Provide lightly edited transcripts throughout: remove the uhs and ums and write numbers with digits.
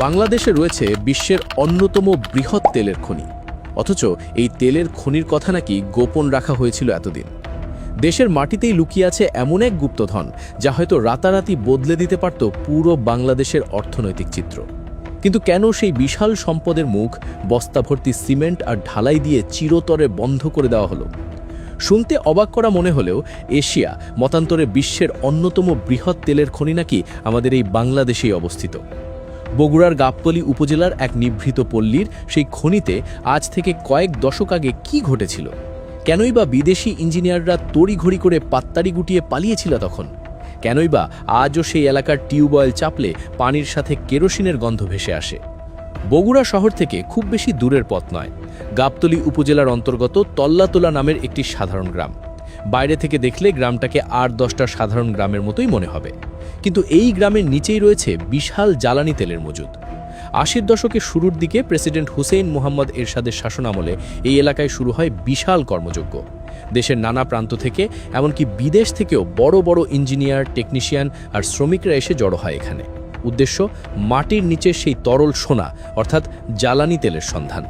বাংলাদেশে রয়েছে বিশ্বের অন্যতম বৃহৎ তেলের খনি, অথচ এই তেলের খনির কথা নাকি গোপন রাখা হয়েছিল এতদিন। দেশের মাটিতেই লুকিয়ে আছে এমন এক গুপ্তধন যা হয়তো রাতারাতি বদলে দিতে পারত পুরো বাংলাদেশের অর্থনৈতিক চিত্র। কিন্তু কেন সেই বিশাল সম্পদের মুখ বস্তাভর্তি সিমেন্ট আর ঢালাই দিয়ে চিরতরে বন্ধ করে দেওয়া হলো? শুনতে অবাক করা মনে হলেও এশিয়া মতান্তরে বিশ্বের অন্যতম বৃহৎ তেলের খনি নাকি আমাদের এই বাংলাদেশেই অবস্থিত। বগুড়ার গাবতলী উপজেলার এক নিভৃত পল্লীর সেই খনিতে আজ থেকে কয়েক দশক আগে কি ঘটেছিল? কেনই বা বিদেশি ইঞ্জিনিয়াররা তড়িঘড়ি করে পাত্তারি গুটিয়ে পালিয়েছিল তখন? কেনই বা আজও সেই এলাকার টিউবওয়েল চাপলে পানির সাথে কেরোসিনের গন্ধ ভেসে আসে? বগুড়া শহর থেকে খুব বেশি দূরের পথ নয়, গাবতলী উপজেলার অন্তর্গত তল্লাতোলা নামের একটি সাধারণ গ্রাম। বাইরে থেকে দেখলে গ্রামটাকে ৮-১০টা সাধারণ গ্রামের মতোই মনে হবে, কিন্তু এই গ্রামের নিচেই রয়েছে বিশাল জ্বালানি তেলের মজুদ। ৮০ দশকের শুরুর দিকে প্রেসিডেন্ট হুসেইন মোহাম্মদ এরশাদের শাসনামলে এই এলাকায় শুরু হয় বিশাল কর্মযজ্ঞ। দেশের নানা প্রান্ত থেকে, এমনকি বিদেশ থেকেও বড় বড় ইঞ্জিনিয়ার, টেকনিশিয়ান আর শ্রমিকরা এসে জড়ো হয় এখানে। উদ্দেশ্য মাটির নিচে সেই তরল সোনা অর্থাৎ জ্বালানি তেলের সন্ধান।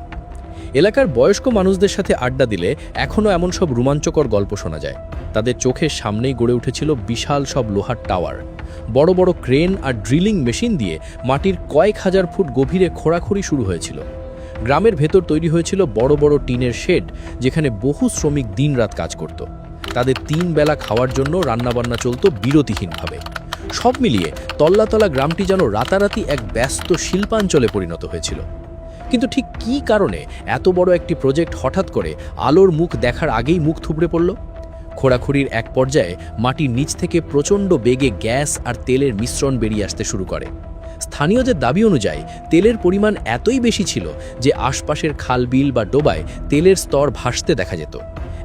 এলাকার বয়স্ক মানুষদের সাথে আড্ডা দিলে এখনও এমন সব রোমাঞ্চকর গল্প শোনা যায়। তাদের চোখের সামনেই গড়ে উঠেছিল বিশাল সব লোহার টাওয়ার, বড় বড় ক্রেন আর ড্রিলিং মেশিন দিয়ে মাটির কয়েক হাজার ফুট গভীরে খোঁড়াখুড়ি শুরু হয়েছিল। গ্রামের ভেতর তৈরি হয়েছিল বড় বড় টিনের শেড, যেখানে বহু শ্রমিক দিনরাত কাজ করত। তাদের ৩ বেলা খাওয়ার জন্য রান্নাবান্না চলত বিরতিহীনভাবে। সব মিলিয়ে তল্লাতলা গ্রামটি যেন রাতারাতি এক ব্যস্ত শিল্পাঞ্চলে পরিণত হয়েছিল। কিন্তু ঠিক কী কারণে এত বড় একটি প্রজেক্ট হঠাৎ করে আলোর মুখ দেখার আগেই মুখ থুবড়ে পড়ল? খোঁড়াখুড়ির এক পর্যায়ে মাটির নিচ থেকে প্রচণ্ড বেগে গ্যাস আর তেলের মিশ্রণ বেরিয়ে আসতে শুরু করে। স্থানীয়দের দাবি অনুযায়ী তেলের পরিমাণ এতই বেশি ছিল যে আশপাশের খালবিল বা ডোবায় তেলের স্তর ভাসতে দেখা যেত।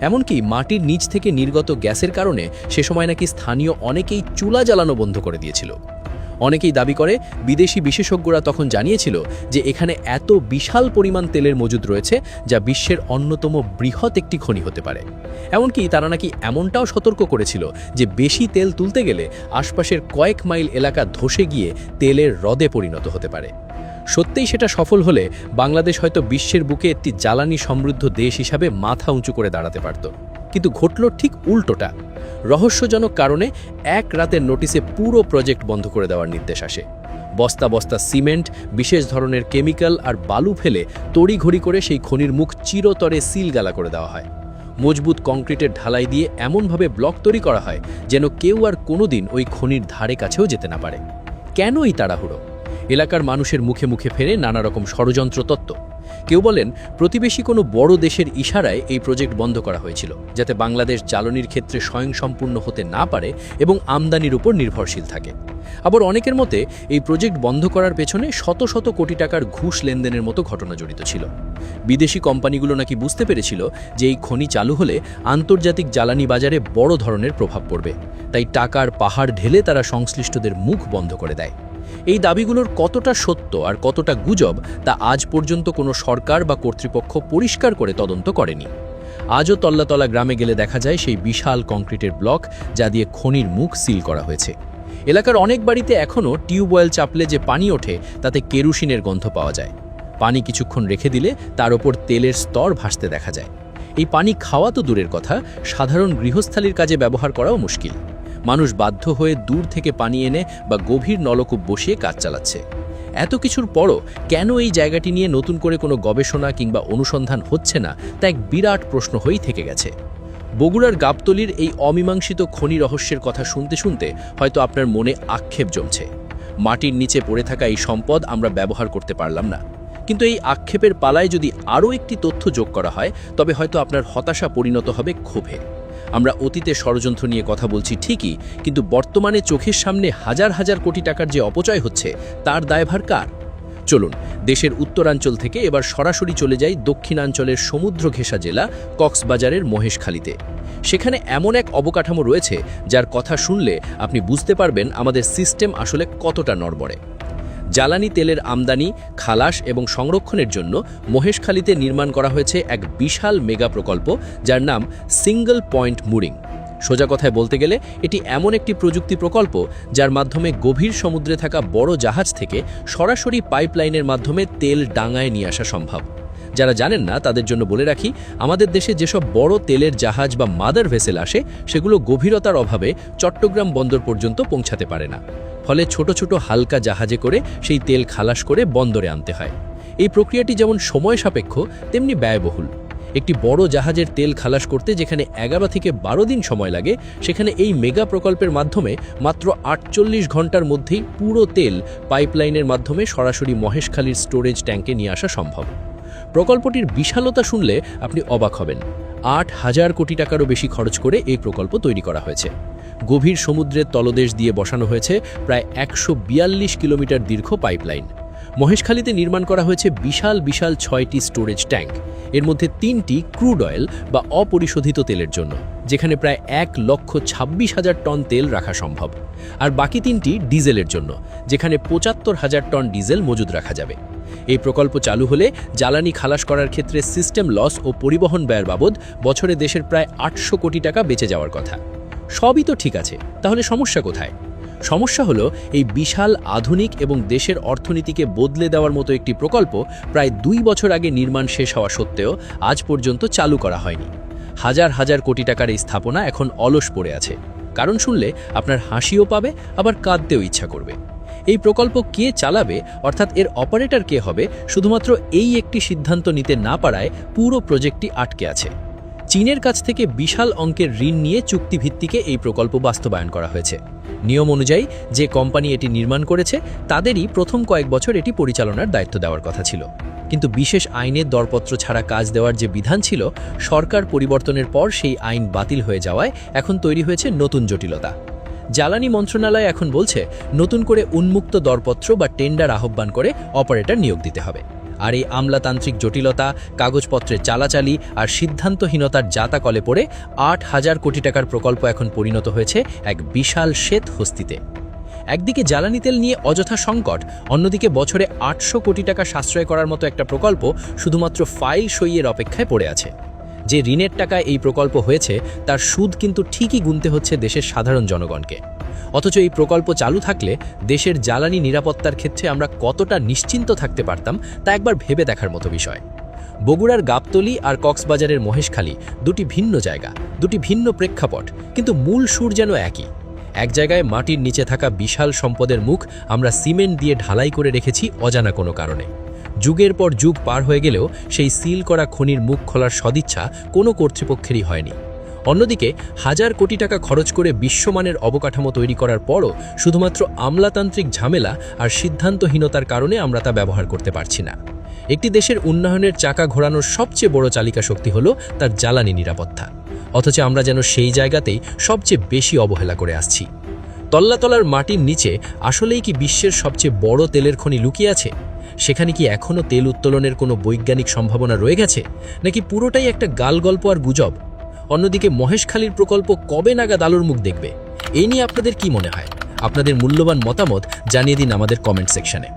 এমনকি মাটির নিচ থেকে নির্গত গ্যাসের কারণে সে সময় নাকি স্থানীয় অনেকেই চুলা জ্বালানো বন্ধ করে দিয়েছিল। অনেকেই দাবি করে বিদেশি বিশেষজ্ঞরা তখন জানিয়েছিল যে এখানে এত বিশাল পরিমাণ তেলের মজুদ রয়েছে যা বিশ্বের অন্যতম বৃহৎ একটি খনি হতে পারে। এমনকি তারা নাকি এমনটাও সতর্ক করেছিল যে বেশি তেল তুলতে গেলে আশপাশের কয়েক মাইল এলাকা ধসে গিয়ে তেলের হ্রদে পরিণত হতে পারে। সত্যিই সেটা সফল হলে বাংলাদেশ হয়তো বিশ্বের বুকে একটি জ্বালানি সমৃদ্ধ দেশ হিসাবে মাথা উঁচু করে দাঁড়াতে পারত। কিন্তু ঘটল ঠিক উল্টোটা। রহস্যজনক কারণে এক রাতের নোটিশে পুরো প্রজেক্ট বন্ধ করে দেওয়ার নির্দেশ আসে। বস্তা বস্তা সিমেন্ট, বিশেষ ধরনের কেমিক্যাল আর বালু ফেলে তড়িঘড়ি করে সেই খনির মুখ চিরতরে সিলগালা করে দেওয়া হয়। মজবুত কংক্রিটের ঢালাই দিয়ে এমনভাবে ব্লক তৈরি করা হয় যেন কেউ আর কোনোদিন ওই খনির ধারে কাছেও যেতে না পারে। কেন এই তাড়াহুড়ো? এলাকার মানুষের মুখে মুখে ফেরে নানা রকম ষড়যন্ত্র তত্ত্ব। কেউ বলেন প্রতিবেশী কোনো বড় দেশের ইশারায় এই প্রজেক্ট বন্ধ করা হয়েছিল, যাতে বাংলাদেশ জ্বালানির ক্ষেত্রে স্বয়ংসম্পূর্ণ হতে না পারে এবং আমদানির উপর নির্ভরশীল থাকে। আবার অনেকের মতে এই প্রজেক্ট বন্ধ করার পেছনে শত শত কোটি টাকার ঘুষ লেনদেনের মতো ঘটনা জড়িত ছিল। বিদেশি কোম্পানিগুলো নাকি বুঝতে পেরেছিল যে এই খনি চালু হলে আন্তর্জাতিক জ্বালানি বাজারে বড় ধরনের প্রভাব পড়বে, তাই টাকার পাহাড় ঢেলে তারা সংশ্লিষ্টদের মুখ বন্ধ করে দেয়। এই দাবিগুলোর কতটা সত্য আর কতটা গুজব তা আজ পর্যন্ত কোনো সরকার বা কর্তৃপক্ষ পরিষ্কার করে তদন্ত করেনি। আজও তল্লাতলা গ্রামে গেলে দেখা যায় সেই বিশাল কংক্রিটের ব্লক যা দিয়ে খনির মুখ সিল করা হয়েছে। এলাকার অনেক বাড়িতে এখনও টিউবওয়েল চাপলে যে পানি ওঠে তাতে কেরোসিনের গন্ধ পাওয়া যায়। পানি কিছুক্ষণ রেখে দিলে তার ওপর তেলের স্তর ভাসতে দেখা যায়। এই পানি খাওয়া তো দূরের কথা, সাধারণ গৃহস্থালির কাজে ব্যবহার করাও মুশকিল। মানুষ বাধ্য হয়ে দূর থেকে পানি এনে বা গভীর নলকূপ বসিয়ে কাজ চালাচ্ছে। এত কিছুর পরও কেন এই জায়গাটি নিয়ে নতুন করে কোনো গবেষণা কিংবা অনুসন্ধান হচ্ছে না তা এক বিরাট প্রশ্ন হয়েই থেকে গেছে। বগুড়ার গাবতলীর এই অমীমাংসিত খনি রহস্যের কথা শুনতে শুনতে হয়তো আপনার মনে আক্ষেপ জমছে। মাটির নিচে পড়ে থাকা এই সম্পদ আমরা ব্যবহার করতে পারলাম না। কিন্তু এই আক্ষেপের পালায় যদি আরও একটি তথ্য যোগ করা হয় তবে হয়তো আপনার হতাশা পরিণত হবে ক্ষোভে। আমরা অতীতে ষড়যন্ত্র নিয়ে কথা বলছি ঠিকই, কিন্তু বর্তমানে চোখের সামনে হাজার হাজার কোটি টাকার যে অপচয় হচ্ছে তার দায়ভার কার? চলুন দেশের উত্তরাঞ্চল থেকে এবার সরাসরি চলে যাই দক্ষিণাঞ্চলের সমুদ্র ঘেঁষা জেলা কক্সবাজারের মহেশখালীতে। সেখানে এমন এক অবকাঠামো রয়েছে যার কথা শুনলে আপনি বুঝতে পারবেন আমাদের সিস্টেম আসলে কতটা নড়বড়ে। জ্বালানি তেলের আমদানি, খালাস এবং সংরক্ষণের জন্য মহেশখালীতে নির্মাণ করা হয়েছে এক বিশাল মেগা প্রকল্প যার নাম সিঙ্গল পয়েন্ট মুরিং। সোজা কথায় বলতে গেলে এটি এমন একটি প্রযুক্তি প্রকল্প যার মাধ্যমে গভীর সমুদ্রে থাকা বড় জাহাজ থেকে সরাসরি পাইপলাইনের মাধ্যমে তেল ডাঙায় নিয়ে আসা সম্ভব। যারা জানেন না তাদের জন্য বলে রাখি, আমাদের দেশে যেসব বড় তেলের জাহাজ বা মাদার ভেসেল আসে সেগুলো গভীরতার অভাবে চট্টগ্রাম বন্দর পর্যন্ত পৌঁছাতে পারে না। ফলে ছোট ছোট হালকা জাহাজে করে সেই তেল খালাস করে বন্দরে আনতে হয়। এই প্রক্রিয়াটি যেমন সময় সাপেক্ষ তেমনি ব্যয়বহুল। একটি বড় জাহাজের তেল খালাস করতে যেখানে 11 থেকে 12 দিন সময় লাগে, সেখানে এই মেগা প্রকল্পের মাধ্যমে মাত্র 48 ঘন্টার মধ্যেই পুরো তেল পাইপলাইনের মাধ্যমে সরাসরি মহেশখালীর স্টোরেজ ট্যাঙ্কে নিয়ে আসা সম্ভব। প্রকল্পটির বিশালতা শুনলে আপনি অবাক হবেন। 8,000 কোটি টাকারও বেশি খরচ করে এই প্রকল্প তৈরি করা হয়েছে। গভীর সমুদ্রের তলদেশ দিয়ে বসানো হয়েছে প্রায় 142 কিলোমিটার দীর্ঘ পাইপলাইন। মহেশখালীতে নির্মাণ করা হয়েছে বিশাল বিশাল 6টি স্টোরেজ ট্যাঙ্ক। এর মধ্যে 3টি ক্রুড অয়েল বা অপরিশোধিত তেলের জন্য, যেখানে প্রায় 1,26,000 টন তেল রাখা সম্ভব, আর বাকি 3টি ডিজেলের জন্য, যেখানে 75,000 টন ডিজেল মজুদ রাখা যাবে। এই প্রকল্প চালু হলে জ্বালানি খালাস করার ক্ষেত্রে সিস্টেম লস ও পরিবহন ব্যয়ের বাবদ বছরে দেশের প্রায় 800 কোটি টাকা বেঁচে যাওয়ার কথা। সবই তো ঠিক আছে, তাহলে সমস্যা কোথায়? সমস্যা হলো এই বিশাল আধুনিক এবং দেশের অর্থনীতিকে বদলে দেওয়ার মতো একটি প্রকল্প প্রায় 2 বছর আগে নির্মাণ শেষ হওয়া সত্ত্বেও আজ পর্যন্ত চালু করা হয়নি। হাজার হাজার কোটি টাকার এই স্থাপনা এখন অলস পড়ে আছে। কারণ শুনলে আপনার হাসিও পাবে, আবার কাঁদতেও ইচ্ছা করবে। এই প্রকল্প কে চালাবে, অর্থাৎ এর অপারেটর কে হবে, শুধুমাত্র এই একটি সিদ্ধান্ত নিতে না পারায় পুরো প্রজেক্টটি আটকে আছে। চীনের কাছ থেকে বিশাল অঙ্কের ঋণ নিয়ে চুক্তিভিত্তিকে এই প্রকল্প বাস্তবায়ন করা হয়েছে। নিয়ম অনুযায়ী যে কোম্পানি এটি নির্মাণ করেছে তাদেরই প্রথম কয়েক বছর এটি পরিচালনার দায়িত্ব দেওয়ার কথা ছিল। কিন্তু বিশেষ আইনের দরপত্র ছাড়া কাজ দেওয়ার যে বিধান ছিল, সরকার পরিবর্তনের পর সেই আইন বাতিল হয়ে যাওয়ায় এখন তৈরি হয়েছে নতুন জটিলতা। জ্বালানি মন্ত্রণালয় এখন বলছে নতুন করে উন্মুক্ত দরপত্র বা টেন্ডার আহ্বান করে অপারেটর নিয়োগ দিতে হবে। আর এই আমলাতান্ত্রিক জটিলতা, কাগজপত্রের চালাচালি আর সিদ্ধান্তহীনতার জাতাকলে পড়ে 8,000 কোটি টাকার প্রকল্প এখন পরিণত হয়েছে এক বিশাল শ্বেত হস্তিতে। একদিকে জ্বালানি তেল নিয়ে অযথা সংকট, অন্যদিকে বছরে 800 কোটি টাকা সাশ্রয় করার মতো একটা প্রকল্প শুধুমাত্র ফাইল সইয়ের অপেক্ষায় পড়ে আছে। যে ঋণের টাকায় এই প্রকল্প হয়েছে তার সুদ কিন্তু ঠিকই গুনতে হচ্ছে দেশের সাধারণ জনগণকে। অথচ এই প্রকল্প চালু থাকলে দেশের জ্বালানি নিরাপত্তার ক্ষেত্রে আমরা কতটা নিশ্চিন্ত থাকতে পারতাম তা একবার ভেবে দেখার মতো বিষয়। বগুড়ার গাবতলী আর কক্সবাজারের মহেশখালী দুটি ভিন্ন জায়গা, দুটি ভিন্ন প্রেক্ষাপট, কিন্তু মূল সুর যেন একই। এক জায়গায় মাটির নিচে থাকা বিশাল সম্পদের মুখ আমরা সিমেন্ট দিয়ে ঢালাই করে রেখেছি অজানা কোনো কারণে। যুগের পর যুগ পার হয়ে গেলেও সেই সিল করা খনির মুখ খোলার সদিচ্ছা কোনো কর্তৃপক্ষেরই হয়নি। অন্যদিকে হাজার কোটি টাকা খরচ করে বিশ্বমানের অবকাঠামো তৈরি করার পরও শুধুমাত্র আমলাতান্ত্রিক ঝামেলা আর সিদ্ধান্তহীনতার কারণে আমরা তা ব্যবহার করতে পারছি না। একটি দেশের উন্নয়নের চাকা ঘোরানোর সবচেয়ে বড় চালিকা শক্তি হলো তার জ্বালানি নিরাপত্তা, অথচ আমরা যেন সেই জায়গাতেই সবচেয়ে বেশি অবহেলা করে আসছি। তল্লাতলার মাটির নিচে আসলেই কি বিশ্বের সবচেয়ে বড় তেলের খনি লুকিয়ে আছে? সেখানে কি এখনও তেল উত্তোলনের কোনো বৈজ্ঞানিক সম্ভাবনা রয়ে গেছে, নাকি পুরোটাই একটা গালগল্প আর গুজব? অন্যদিকে মহেশখালীর প্রকল্প কবে নাগাদ আলোর মুখ দেখবে? এই নিয়ে আপনাদের কি মনে হয়? আপনাদের মূল্যবান মতামত জানিয়ে দিন আমাদের কমেন্ট সেকশনে।